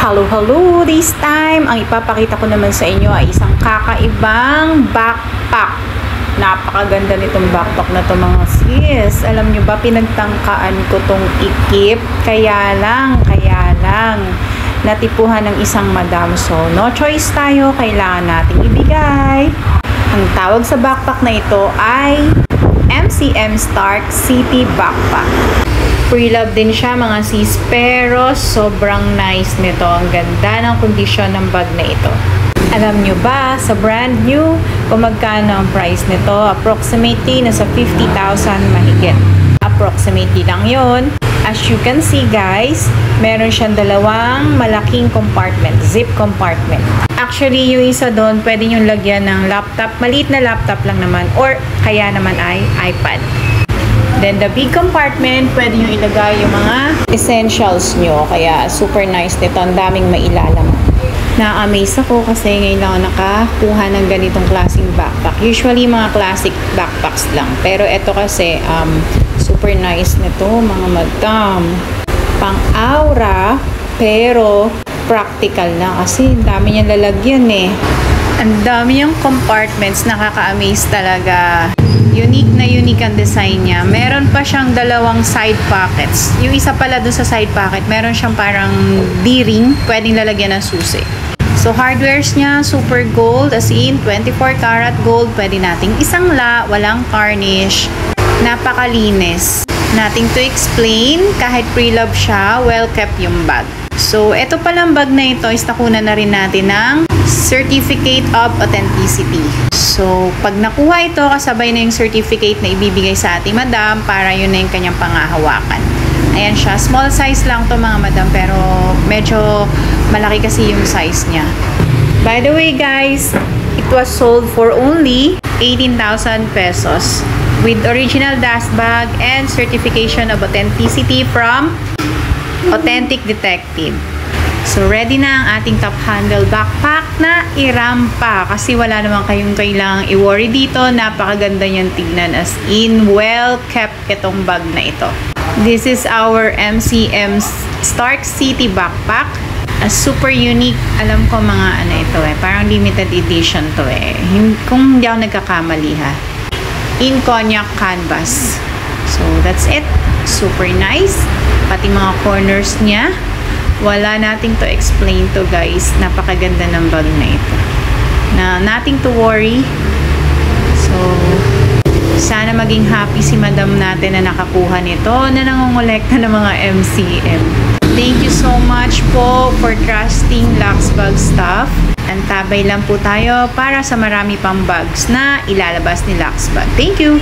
Hello! This time, ang ipapakita ko naman sa inyo ay isang kakaibang backpack. Napakaganda nitong backpack na to mga sis. Alam nyo ba, pinagtangkaan ko tong ikip. Kaya lang, natipuhan ng isang madam. So, no choice tayo. Kailangan nating ibigay. Ang tawag sa backpack na ito ay MCM Stark City Backpack. Pre-love din siya mga sis, pero sobrang nice nito. Ang ganda ng kondisyon ng bag na ito. Alam nyo ba, sa brand new, kung magkano ang price nito? Approximately, nasa 50,000 mahigit. Approximately lang yon. As you can see guys, meron siyang dalawang malaking compartment, zip compartment. Actually, yung isa doon, pwede nyo lagyan ng laptop. Maliit na laptop lang naman, or kaya naman ay iPad. Then, the big compartment, pwede nyo ilagay yung mga essentials nyo. Kaya, super nice nito. Ang daming mailalam. Na-amaze ako kasi ngayon lang ako nakakuha ng ganitong klaseng backpack. Usually, mga classic backpacks lang. Pero, ito kasi, super nice nito, mga madam. Pang-aura, pero practical na kasi ang dami niyang lalagyan eh. Ang dami niyang compartments, nakaka-amaze talaga. Unique ang design niya. Meron pa siyang dalawang side pockets. Yung isa pala dun sa side pocket, meron siyang parang D-ring, pwedeng lalagyan ng susi. So, hardwares niya, super gold, as in 24 karat gold. Pwede nating isangla, walang tarnish. Napakalinis. Nothing to explain. Kahit pre-love siya, well kept yung bag. So, ito palang bag na ito, is nakuha na rin natin ng Certificate of Authenticity. So, pag nakuha ito, kasabay na yung certificate na ibibigay sa ating madam para yun na yung kanyang pangahawakan. Ayan siya. Small size lang to mga madam, pero medyo malaki kasi yung size niya. By the way guys, it was sold for only 18,000 pesos with original dust bag and certification of authenticity from Authentic Detective. So, ready na ang ating top handle backpack na irampa. Kasi wala naman kayong kailangang i-worry dito. Napakaganda niyang tignan, as in, well kept itong bag na ito. This is our MCM Stark City Backpack. A super unique. Alam ko mga ano ito eh. Parang limited edition to eh. Kung hindi ako nagkakamali ha. In cognac canvas. So, that's it. Super nice. Pati mga corners niya. Wala nating to explain to guys. Napakaganda ng bag na ito. Nothing to worry. So, sana maging happy si madam natin na nakakuha nito, na nangongolekta ng mga MCM. Thank you so much po for trusting Luxbag Stuff. Antabay lang po tayo para sa marami pang bags na ilalabas ni Luxbag. Thank you!